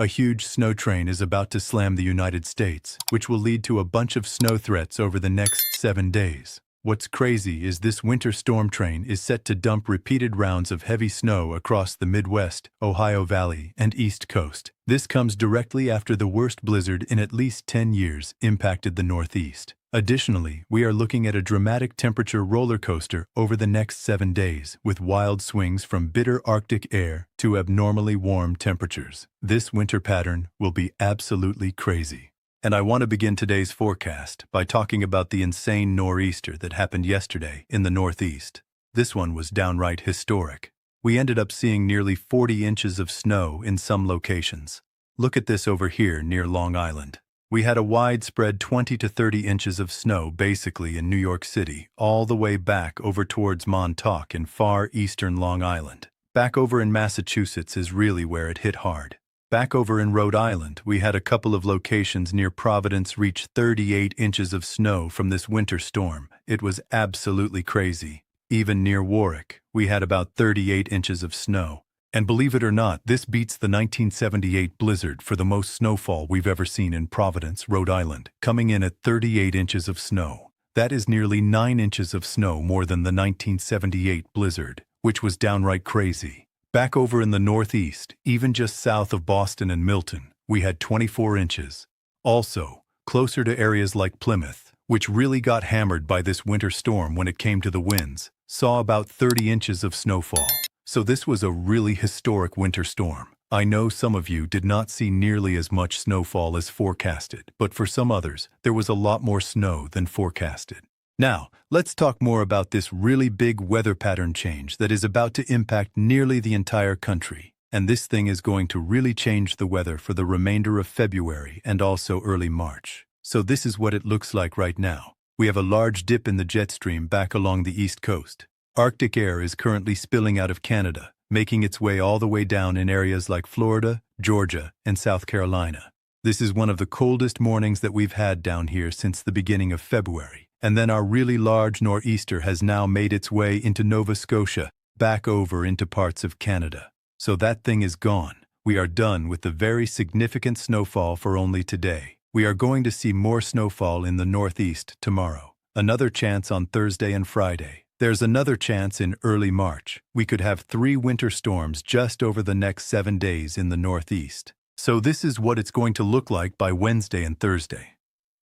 A huge snow train is about to slam the United States, which will lead to a bunch of snow threats over the next 7 days. What's crazy is this winter storm train is set to dump repeated rounds of heavy snow across the Midwest, Ohio Valley, and East Coast. This comes directly after the worst blizzard in at least 10 years impacted the Northeast. Additionally, we are looking at a dramatic temperature roller coaster over the next 7 days, with wild swings from bitter Arctic air to abnormally warm temperatures. This winter pattern will be absolutely crazy. And I want to begin today's forecast by talking about the insane nor'easter that happened yesterday in the Northeast. This one was downright historic. We ended up seeing nearly 40 inches of snow in some locations. Look at this over here near Long Island. We had a widespread 20 to 30 inches of snow basically in New York City, all the way back over towards Montauk in far eastern Long Island. Back over in Massachusetts is really where it hit hard. Back over in Rhode Island, we had a couple of locations near Providence reach 38 inches of snow from this winter storm. It was absolutely crazy. Even near Warwick, we had about 38 inches of snow. And believe it or not, this beats the 1978 blizzard for the most snowfall we've ever seen in Providence, Rhode Island, coming in at 38 inches of snow. That is nearly 9 inches of snow more than the 1978 blizzard, which was downright crazy. Back over in the Northeast, even just south of Boston and Milton, we had 24 inches. Also, closer to areas like Plymouth, which really got hammered by this winter storm when it came to the winds, saw about 30 inches of snowfall. So this was a really historic winter storm. I know some of you did not see nearly as much snowfall as forecasted, but for some others, there was a lot more snow than forecasted. Now, let's talk more about this really big weather pattern change that is about to impact nearly the entire country. And this thing is going to really change the weather for the remainder of February and also early March. So this is what it looks like right now. We have a large dip in the jet stream back along the East Coast. Arctic air is currently spilling out of Canada, making its way all the way down in areas like Florida, Georgia, and South Carolina. This is one of the coldest mornings that we've had down here since the beginning of February. And then our really large nor'easter has now made its way into Nova Scotia, back over into parts of Canada. So that thing is gone. We are done with the very significant snowfall for only today. We are going to see more snowfall in the Northeast tomorrow. Another chance on Thursday and Friday. There's another chance in early March. We could have 3 winter storms just over the next 7 days in the Northeast. So this is what it's going to look like by Wednesday and Thursday.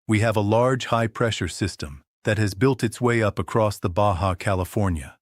We have a large high-pressure system that has built its way up across the Baja California.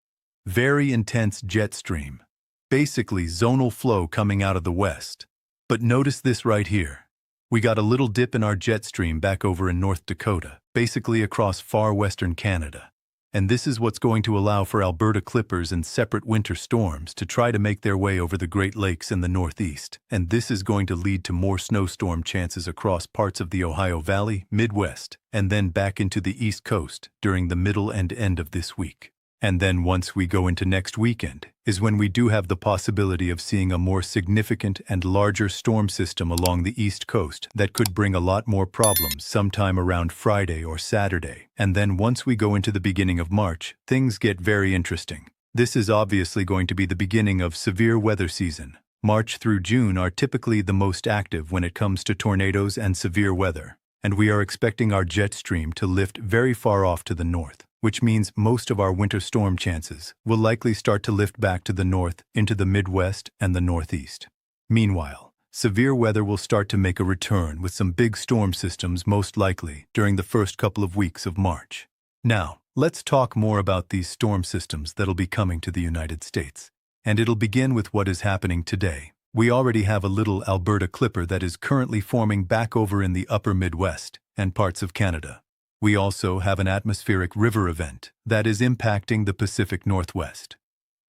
Very intense jet stream. Basically zonal flow coming out of the west. But notice this right here. We got a little dip in our jet stream back over in North Dakota, basically across far western Canada. And this is what's going to allow for Alberta clippers and separate winter storms to try to make their way over the Great Lakes in the Northeast. And this is going to lead to more snowstorm chances across parts of the Ohio Valley, Midwest, and then back into the East Coast during the middle and end of this week. And then once we go into next weekend is when we do have the possibility of seeing a more significant and larger storm system along the East Coast that could bring a lot more problems sometime around Friday or Saturday. And then once we go into the beginning of March, things get very interesting. This is obviously going to be the beginning of severe weather season. March through June are typically the most active when it comes to tornadoes and severe weather. And we are expecting our jet stream to lift very far off to the north, which means most of our winter storm chances will likely start to lift back to the north into the Midwest and the Northeast. Meanwhile, severe weather will start to make a return with some big storm systems most likely during the first couple of weeks of March. Now, let's talk more about these storm systems that'll be coming to the United States. And it'll begin with what is happening today. We already have a little Alberta clipper that is currently forming back over in the upper Midwest and parts of Canada. We also have an atmospheric river event that is impacting the Pacific Northwest.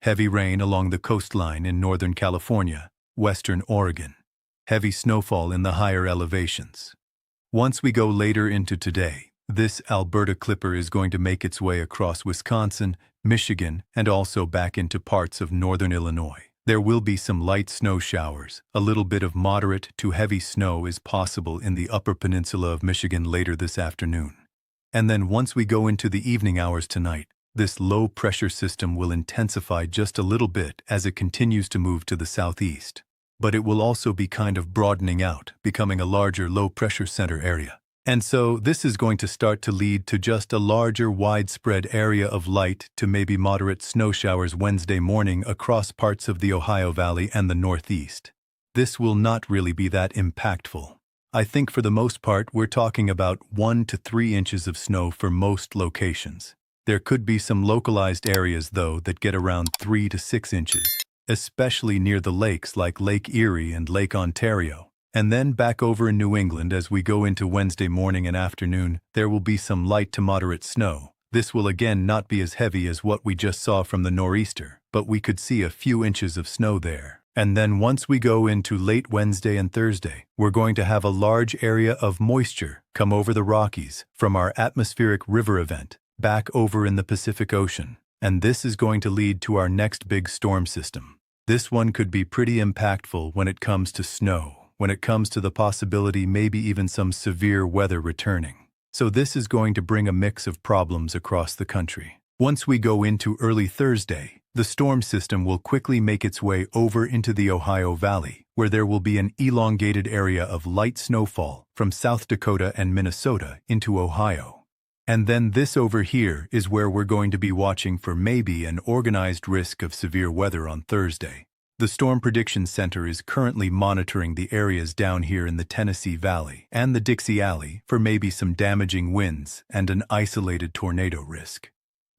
Heavy rain along the coastline in Northern California, Western Oregon. Heavy snowfall in the higher elevations. Once we go later into today, this Alberta clipper is going to make its way across Wisconsin, Michigan, and also back into parts of northern Illinois. There will be some light snow showers. A little bit of moderate to heavy snow is possible in the upper peninsula of Michigan later this afternoon. And then once we go into the evening hours tonight, this low-pressure system will intensify just a little bit as it continues to move to the southeast. but it will also be kind of broadening out, becoming a larger low-pressure center area. And so this is going to start to lead to just a larger widespread area of light to maybe moderate snow showers Wednesday morning across parts of the Ohio Valley and the Northeast. This will not really be that impactful. I think for the most part we're talking about 1 to 3 inches of snow for most locations. There could be some localized areas though that get around 3 to 6 inches, especially near the lakes like Lake Erie and Lake Ontario. And then back over in New England as we go into Wednesday morning and afternoon, there will be some light to moderate snow. This will again not be as heavy as what we just saw from the nor'easter, but we could see a few inches of snow there. And then once we go into late Wednesday and Thursday, we're going to have a large area of moisture come over the Rockies from our atmospheric river event back over in the Pacific Ocean. And this is going to lead to our next big storm system. This one could be pretty impactful when it comes to snow, when it comes to the possibility maybe even some severe weather returning. So this is going to bring a mix of problems across the country. Once we go into early Thursday, the storm system will quickly make its way over into the Ohio Valley, where there will be an elongated area of light snowfall from South Dakota and Minnesota into Ohio. And then this over here is where we're going to be watching for maybe an organized risk of severe weather on Thursday. The Storm Prediction Center is currently monitoring the areas down here in the Tennessee Valley and the Dixie Alley for maybe some damaging winds and an isolated tornado risk.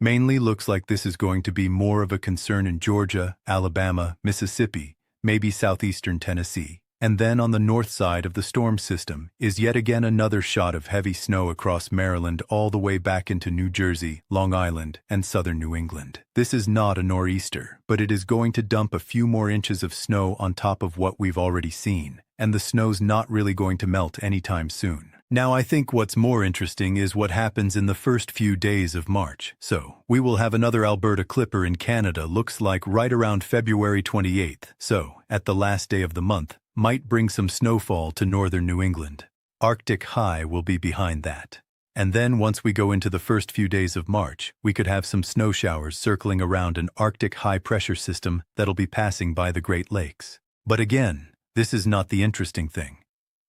Mainly looks like this is going to be more of a concern in Georgia, Alabama, Mississippi, maybe southeastern Tennessee. And then on the north side of the storm system is yet again another shot of heavy snow across Maryland all the way back into New Jersey, Long Island, and southern New England. This is not a nor'easter, but it is going to dump a few more inches of snow on top of what we've already seen, and the snow's not really going to melt anytime soon. Now I think what's more interesting is what happens in the first few days of March. So, we will have another Alberta Clipper in Canada looks like right around February 28th, so, at the last day of the month, might bring some snowfall to northern New England. Arctic high will be behind that. And then once we go into the first few days of March, we could have some snow showers circling around an Arctic high-pressure system that'll be passing by the Great Lakes. But again, this is not the interesting thing.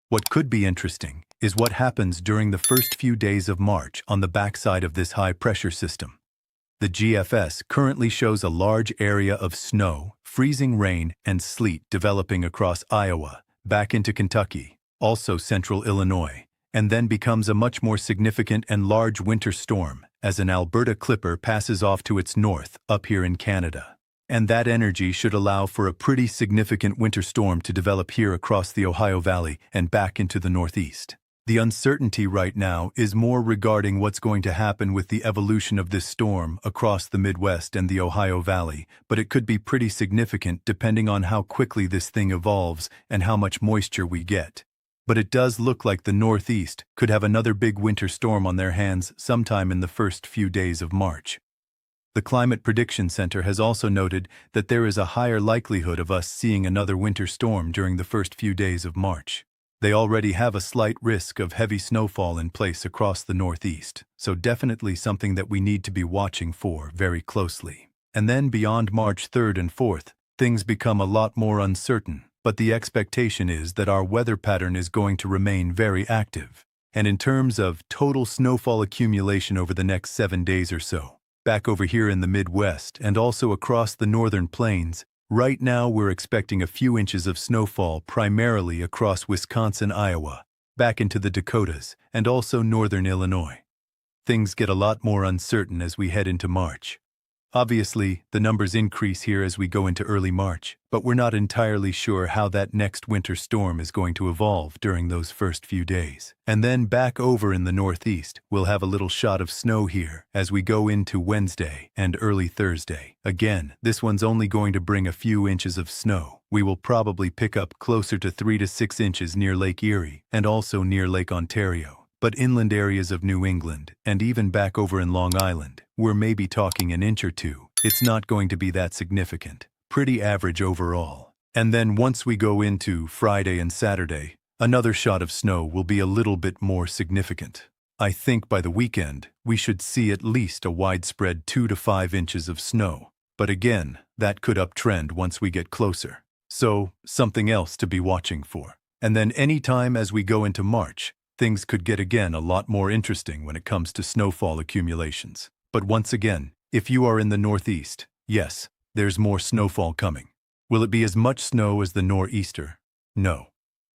What could be interesting is what happens during the first few days of March on the backside of this high-pressure system. The GFS currently shows a large area of snow, freezing rain, and sleet developing across Iowa, back into Kentucky, also central Illinois, and then becomes a much more significant and large winter storm as an Alberta Clipper passes off to its north up here in Canada. And that energy should allow for a pretty significant winter storm to develop here across the Ohio Valley and back into the Northeast. The uncertainty right now is more regarding what's going to happen with the evolution of this storm across the Midwest and the Ohio Valley, but it could be pretty significant depending on how quickly this thing evolves and how much moisture we get. But it does look like the Northeast could have another big winter storm on their hands sometime in the first few days of March. The Climate Prediction Center has also noted that there is a higher likelihood of us seeing another winter storm during the first few days of March. They already have a slight risk of heavy snowfall in place across the Northeast, so definitely something that we need to be watching for very closely. And then beyond March 3rd and 4th, things become a lot more uncertain, but the expectation is that our weather pattern is going to remain very active. And in terms of total snowfall accumulation over the next 7 days or so, back over here in the Midwest and also across the northern plains, right now we're expecting a few inches of snowfall primarily across Wisconsin, Iowa, back into the Dakotas, and also northern Illinois. Things get a lot more uncertain as we head into March. Obviously, the numbers increase here as we go into early March, but we're not entirely sure how that next winter storm is going to evolve during those first few days. And then back over in the Northeast, we'll have a little shot of snow here as we go into Wednesday and early Thursday. Again, this one's only going to bring a few inches of snow. We will probably pick up closer to 3 to 6 inches near Lake Erie and also near Lake Ontario. But inland areas of New England, and even back over in Long Island, we're maybe talking an inch or two. It's not going to be that significant. Pretty average overall. And then once we go into Friday and Saturday, another shot of snow will be a little bit more significant. I think by the weekend, we should see at least a widespread 2 to 5 inches of snow. But again, that could uptrend once we get closer. So, something else to be watching for. And then anytime as we go into March, things could get again a lot more interesting when it comes to snowfall accumulations. But once again, if you are in the Northeast, yes, there's more snowfall coming. Will it be as much snow as the nor'easter? No.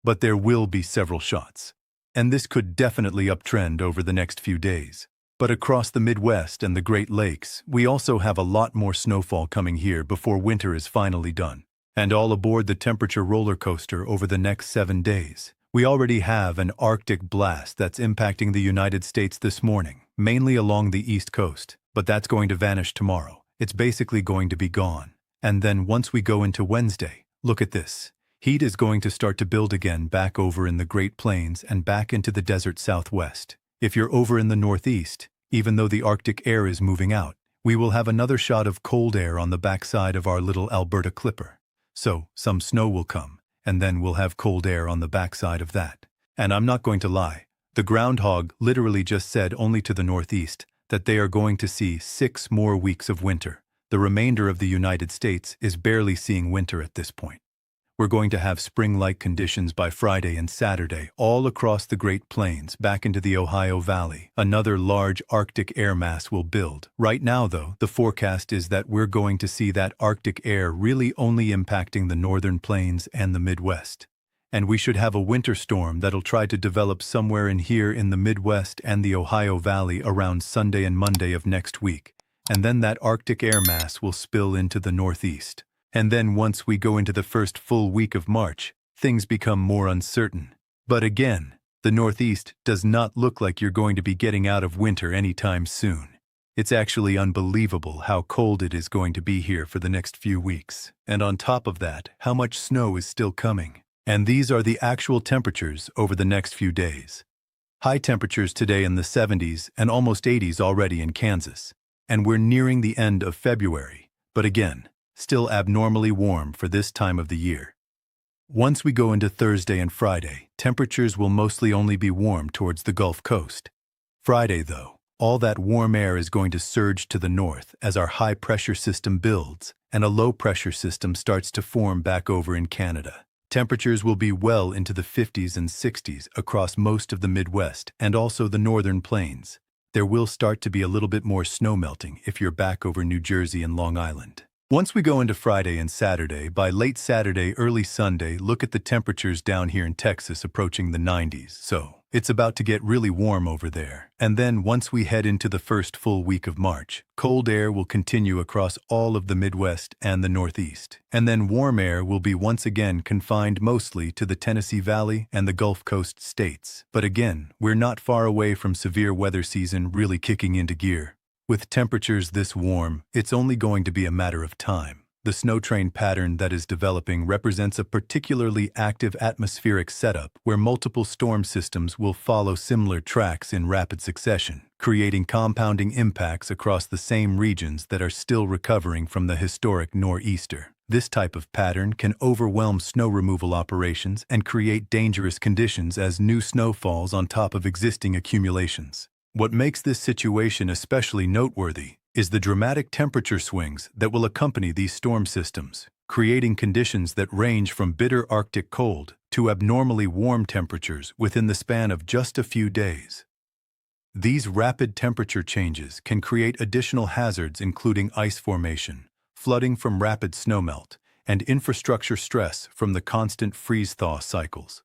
But there will be several shots. And this could definitely uptrend over the next few days. But across the Midwest and the Great Lakes, we also have a lot more snowfall coming here before winter is finally done. And all aboard the temperature roller coaster over the next 7 days. We already have an Arctic blast that's impacting the United States this morning, mainly along the East Coast, but that's going to vanish tomorrow. It's basically going to be gone. And then once we go into Wednesday, look at this. Heat is going to start to build again back over in the Great Plains and back into the desert Southwest. If you're over in the Northeast, even though the Arctic air is moving out, we will have another shot of cold air on the backside of our little Alberta clipper. So, some snow will come, and then we'll have cold air on the backside of that. And I'm not going to lie, the groundhog literally just said only to the Northeast that they are going to see 6 more weeks of winter. The remainder of the United States is barely seeing winter at this point. We're going to have spring-like conditions by Friday and Saturday all across the Great Plains back into the Ohio Valley. Another large Arctic air mass will build. Right now, though, the forecast is that we're going to see that Arctic air really only impacting the northern plains and the Midwest. And we should have a winter storm that'll try to develop somewhere in here in the Midwest and the Ohio Valley around Sunday and Monday of next week. And then that Arctic air mass will spill into the Northeast. And then once we go into the first full week of March, things become more uncertain. But again, the Northeast does not look like you're going to be getting out of winter anytime soon. It's actually unbelievable how cold it is going to be here for the next few weeks. And on top of that, how much snow is still coming. And these are the actual temperatures over the next few days. High temperatures today in the 70s and almost 80s already in Kansas. And we're nearing the end of February. But again, still abnormally warm for this time of the year. Once we go into Thursday and Friday, temperatures will mostly only be warm towards the Gulf Coast. Friday, though, all that warm air is going to surge to the north as our high-pressure system builds and a low-pressure system starts to form back over in Canada. Temperatures will be well into the 50s and 60s across most of the Midwest and also the northern plains. There will start to be a little bit more snow melting if you're back over New Jersey and Long Island. Once we go into Friday and Saturday, by late Saturday, early Sunday, look at the temperatures down here in Texas approaching the 90s. So, it's about to get really warm over there. And then once we head into the first full week of March, cold air will continue across all of the Midwest and the Northeast. And then warm air will be once again confined mostly to the Tennessee Valley and the Gulf Coast states. But again, we're not far away from severe weather season really kicking into gear. With temperatures this warm, it's only going to be a matter of time. The snow train pattern that is developing represents a particularly active atmospheric setup where multiple storm systems will follow similar tracks in rapid succession, creating compounding impacts across the same regions that are still recovering from the historic nor'easter. This type of pattern can overwhelm snow removal operations and create dangerous conditions as new snow falls on top of existing accumulations. What makes this situation especially noteworthy is the dramatic temperature swings that will accompany these storm systems, creating conditions that range from bitter Arctic cold to abnormally warm temperatures within the span of just a few days. These rapid temperature changes can create additional hazards including ice formation, flooding from rapid snowmelt, and infrastructure stress from the constant freeze-thaw cycles.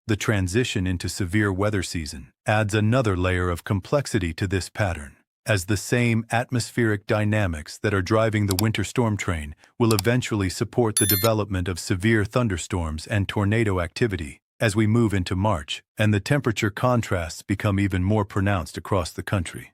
The transition into severe weather season adds another layer of complexity to this pattern, as the same atmospheric dynamics that are driving the winter storm train will eventually support the development of severe thunderstorms and tornado activity as we move into March, and the temperature contrasts become even more pronounced across the country.